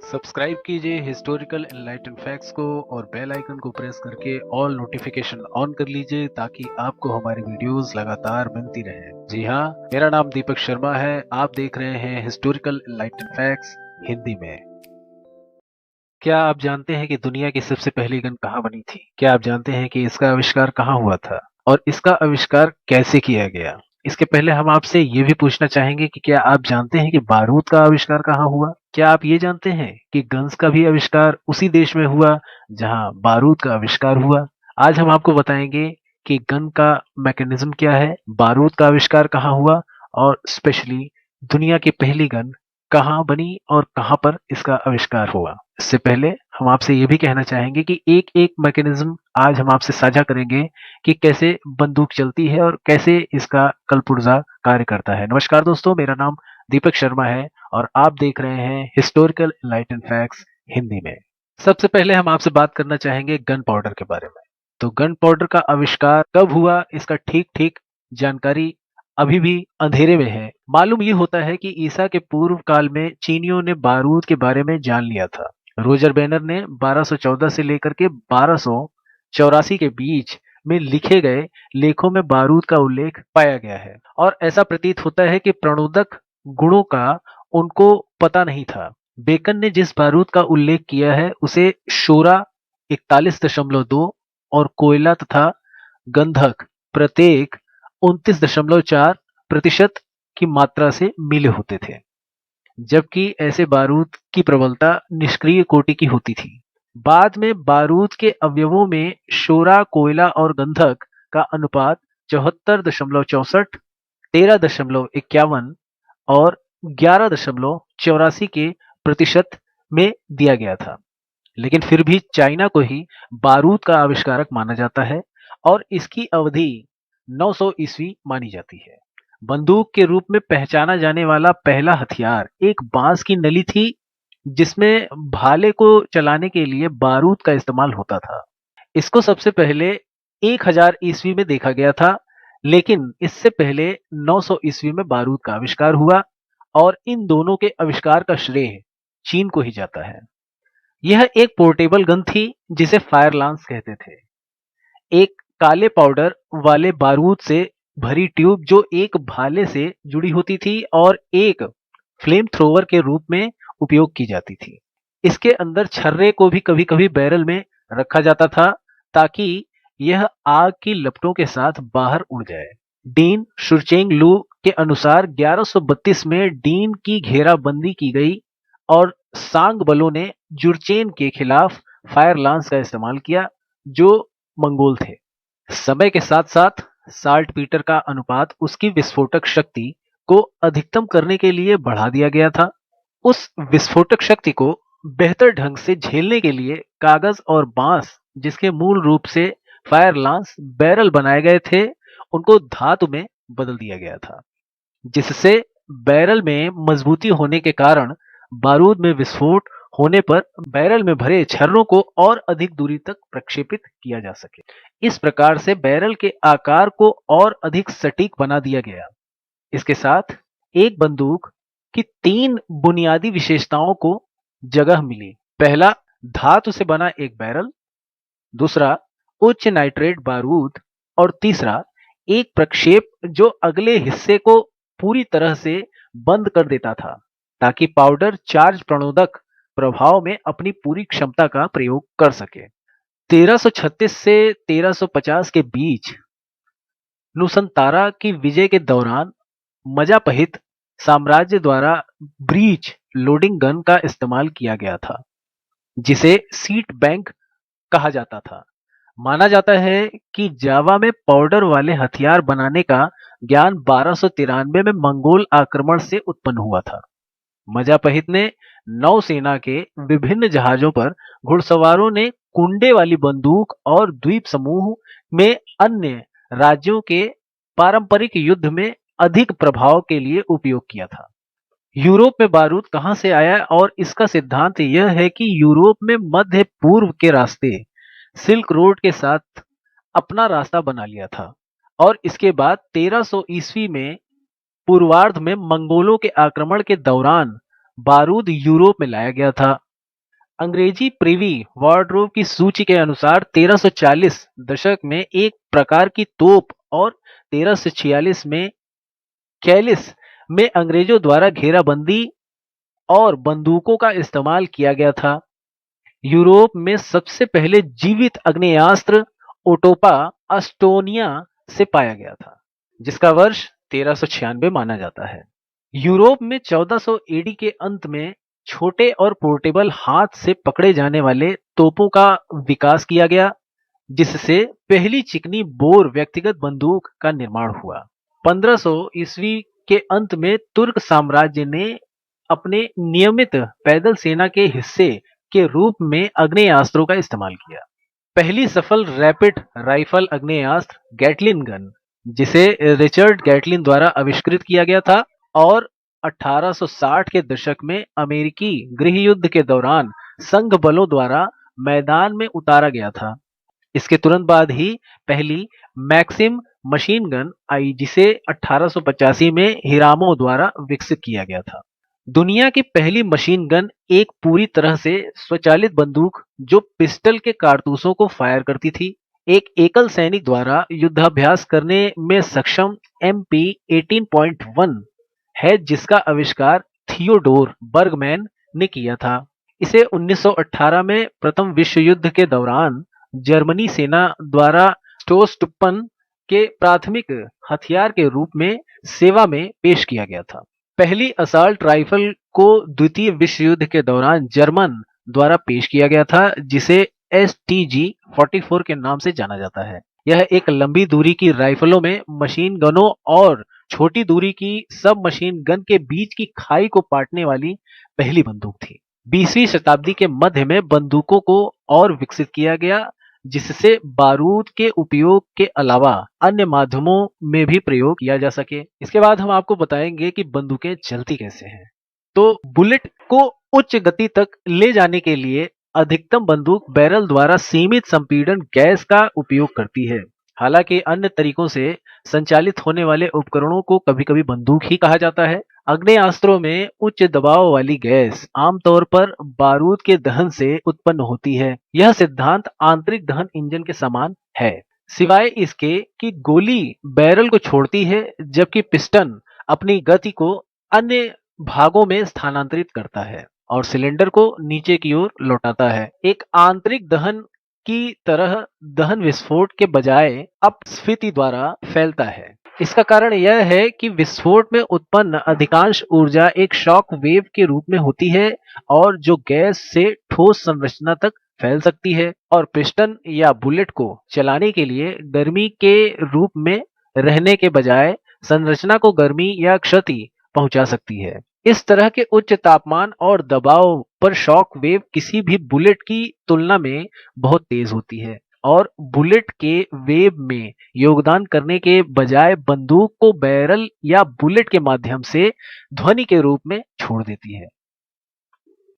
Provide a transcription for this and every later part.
Subscribe कीजिए historical enlighten facts को और बेल आइकन को प्रेस करके ऑल नोटिफिकेशन ऑन कर लीजिए ताकि आपको हमारी वीडियोस लगातार मिलती रहे। जी हाँ, मेरा नाम दीपक शर्मा है। आप देख रहे हैं हिस्टोरिकल एनलाइटन फैक्ट्स हिंदी में। क्या आप जानते हैं कि दुनिया की सबसे पहली गन कहाँ बनी थी? क्या आप जानते हैं कि इसका आविष्कार कहाँ हुआ था और इसका आविष्कार कैसे किया गया? इसके पहले हम आपसे ये भी पूछना चाहेंगे कि क्या आप जानते हैं कि बारूद का आविष्कार कहाँ हुआ? क्या आप ये जानते हैं कि गन्स का भी आविष्कार उसी देश में हुआ जहाँ बारूद का आविष्कार हुआ? आज हम आपको बताएंगे कि गन का मैकेनिज्म क्या है, बारूद का आविष्कार कहाँ हुआ और स्पेशली दुनिया की पहली गन कहाँ बनी और कहाँ पर इसका आविष्कार हुआ। इससे पहले हम आपसे ये भी कहना चाहेंगे कि एक एक मैकेनिज्म आज हम आपसे साझा करेंगे कि कैसे बंदूक चलती है और कैसे इसका कलपुर्जा कार्य करता है। नमस्कार दोस्तों, मेरा नाम दीपक शर्मा है और आप देख रहे हैं हिस्टोरिकल एनलाइटन फैक्ट्स हिंदी में। सबसे पहले हम आपसे बात करना चाहेंगे गन पाउडर के बारे में। तो गन पाउडर का आविष्कार कब हुआ, इसका ठीक ठीक जानकारी अभी भी अंधेरे में है। मालूम ये होता है कि ईसा के पूर्व काल में चीनियों ने बारूद के बारे में जान लिया था। रोजर बैनर ने 1214 से लेकर के 1284 के बीच में लिखे गए लेखों में बारूद का उल्लेख पाया गया है और ऐसा प्रतीत होता है कि प्रणोदक गुणों का उनको पता नहीं था। बेकन ने जिस बारूद का उल्लेख किया है उसे शोरा 41.2 और कोयला तथा गंधक प्रत्येक 29.4% की मात्रा से मिले होते थे, जबकि ऐसे बारूद की प्रबलता निष्क्रिय कोटि की होती थी। बाद में बारूद के अवयवों में शोरा, कोयला और गंधक का अनुपात 74.64, 13.51 और 11.84 के प्रतिशत में दिया गया था। लेकिन फिर भी चाइना को ही बारूद का आविष्कारक माना जाता है और इसकी अवधि 900 ईस्वी मानी जाती है। बंदूक के रूप में पहचाना जाने वाला पहला हथियार एक बांस की नली थी जिसमें भाले को चलाने के लिए बारूद का इस्तेमाल होता था। इसको सबसे पहले 1000 ईस्वी में देखा गया था, लेकिन इससे पहले 900 ईस्वी में बारूद का आविष्कार हुआ और इन दोनों के आविष्कार का श्रेय चीन को ही जाता है। यह एक पोर्टेबल गन थी जिसे फायर लांस कहते थे। एक काले पाउडर वाले बारूद से भरी ट्यूब जो एक भाले से जुड़ी होती थी और एक फ्लेम थ्रोवर के रूप में उपयोग की जाती थी। इसके अंदर छर्रे को भी कभी-कभी बैरल में रखा जाता था ताकि यह आग की लपटों के साथ बाहर उड़ जाए। डीन शुरचेंग लू के अनुसार 1132 में डीन की घेराबंदी की गई और सांग बलों ने जुरचेन के खिलाफ फायर लांस का इस्तेमाल किया जो मंगोल थे। समय के साथ साथ साल्ट पीटर का अनुपात उसकी विस्फोटक शक्ति को अधिकतम करने के लिए बढ़ा दिया गया था। उस विस्फोटक शक्ति को बेहतर ढंग से झेलने के लिए कागज और बांस, जिसके मूल रूप से फायर लांस बैरल बनाए गए थे, उनको धातु में बदल दिया गया था, जिससे बैरल में मजबूती होने के कारण बारूद में विस्फोट होने पर बैरल में भरे छर्रों को और अधिक दूरी तक प्रक्षेपित किया जा सके। इस प्रकार से बैरल के आकार को और अधिक सटीक बना दिया गया। इसके साथ एक बंदूक की 3 बुनियादी विशेषताओं को जगह मिली। पहला, धातु से बना एक बैरल, दूसरा, उच्च नाइट्रेट बारूद और तीसरा, एक प्रक्षेप जो अगले हिस्से को पूरी तरह से बंद कर देता था ताकि पाउडर चार्ज प्रणोदक प्रभाव में अपनी पूरी क्षमता का प्रयोग कर सके। 1336 से 1350 के बीच नुसंतारा की विजय के दौरान मजापहित साम्राज्य द्वारा ब्रीच लोडिंग गन का इस्तेमाल किया गया था, जिसे सीट बैंक कहा जाता था। माना जाता है कि जावा में पाउडर वाले हथियार बनाने का ज्ञान 1293 में मंगोल आक्रमण से उत्पन्न हुआ था। मजापहित ने नौसेना के विभिन्न जहाजों पर घुड़सवारों ने कुंडे वाली बंदूक और द्वीप समूह में अन्य राज्यों के पारंपरिक युद्ध में अधिक प्रभाव के लिए उपयोग किया था। यूरोप में बारूद कहां से आया और इसका सिद्धांत यह है कि यूरोप में मध्य पूर्व के रास्ते सिल्क रोड के साथ अपना रास्ता बना लिया था और इसके बाद 1300 ईस्वी में पूर्वार्ध में मंगोलों के आक्रमण के दौरान बारूद यूरोप में लाया गया था। अंग्रेजी प्रिवी वार्डरोब की सूची के अनुसार 1340 दशक में एक प्रकार की तोप और 1346 में कैलिस में अंग्रेजों द्वारा घेराबंदी और बंदूकों का इस्तेमाल किया गया था। यूरोप में सबसे पहले जीवित आग्नेयास्त्र ओटोपा एस्टोनिया से पाया गया था, जिसका वर्ष 1396 माना जाता है। यूरोप में 1400 एडी के अंत में छोटे और पोर्टेबल हाथ से पकड़े जाने वाले तोपों का विकास किया गया, जिससे पहली चिकनी बोर व्यक्तिगत बंदूक का निर्माण हुआ। 1500 ईस्वी के अंत में तुर्क साम्राज्य ने अपने नियमित पैदल सेना के हिस्से के रूप में आग्नेयास्त्रों का इस्तेमाल किया। पहली सफल रैपिड राइफल आग्नेयास्त्र गैटलिन गन, जिसे रिचर्ड गैटलिन द्वारा आविष्कृत किया गया था और 1860 के दशक में अमेरिकी गृह युद्ध के दौरान संघ बलों द्वारा मैदान में उतारा गया था। इसके तुरंत बाद ही पहली मैक्सिम मशीन गन आई, जिसे 1885 में हिरामो द्वारा विकसित किया गया था। दुनिया की पहली मशीन गन एक पूरी तरह से स्वचालित बंदूक जो पिस्टल के कारतूसों को फायर करती थी, एक एकल सैनिक द्वारा युद्धाभ्यास करने में सक्षम MP 18.1 है, जिसका आविष्कार थियोडोर बर्गमैन ने किया था। इसे 1918 में प्रथम विश्व युद्ध के दौरान जर्मनी सेना द्वारा स्टोर्स्टुप्पन के प्राथमिक हथियार के रूप में सेवा में पेश किया गया था। पहली असॉल्ट राइफल को द्वितीय विश्व युद्ध के दौरान जर्मन द्वारा पेश किया गया था, जिसे STG-44 के नाम से जाना जाता है। यह एक लंबी दूरी की राइफलों में मशीन गनों और छोटी दूरी की सब मशीन गन के बीच की खाई को पाटने वाली पहली बंदूक थी। 20वीं शताब्दी के मध्य में बंदूकों को और विकसित किया गया, जिससे बारूद के उपयोग के अलावा अन्य माध्यमों में भी प्रयोग किया जा सके। इसके बाद हम आपको बताएंगे कि बंदूकें चलती कैसे हैं। तो बुलेट को उच्च गति तक ले जाने के लिए अधिकतम बंदूक बैरल द्वारा सीमित संपीड़न गैस का उपयोग करती है। हालांकि अन्य तरीकों से संचालित होने वाले उपकरणों को कभी-कभी बंदूक ही कहा जाता है। आग्नेयास्त्रों में उच्च दबाव वाली गैस आमतौर पर बारूद के दहन से उत्पन्न होती है। यह सिद्धांत आंतरिक दहन इंजन के समान है, सिवाय इसके कि गोली बैरल को छोड़ती है, जबकि पिस्टन अपनी गति को अन्य भागों में स्थानांतरित करता है और सिलेंडर को नीचे की ओर लौटाता है। एक आंतरिक दहन की तरह दहन विस्फोट के बजाय अपस्फीति द्वारा फैलता है। इसका कारण यह है कि विस्फोट में उत्पन्न अधिकांश ऊर्जा एक शॉक वेव के रूप में होती है और जो गैस से ठोस संरचना तक फैल सकती है और पिस्टन या बुलेट को चलाने के लिए गर्मी के रूप में रहने के बजाय संरचना को गर्मी या क्षति पहुंचा सकती है। इस तरह के उच्च तापमान और दबाव पर शॉक वेव किसी भी बुलेट की तुलना में बहुत तेज होती है और बुलेट के वेव में योगदान करने के बजाय बंदूक को बैरल या बुलेट के माध्यम से ध्वनि के रूप में छोड़ देती है।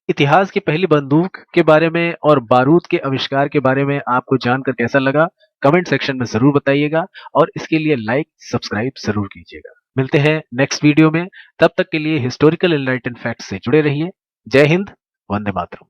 इतिहास की पहली बंदूक के बारे में और बारूद के आविष्कार के बारे में आपको जानकर कैसा लगा, कमेंट सेक्शन में जरूर बताइएगा और इसके लिए लाइक सब्सक्राइब जरूर कीजिएगा। मिलते हैं नेक्स्ट वीडियो में, तब तक के लिए हिस्टोरिकल एनलाइटेंड फैक्ट्स से जुड़े रहिए। जय हिंद, वंदे मातरम।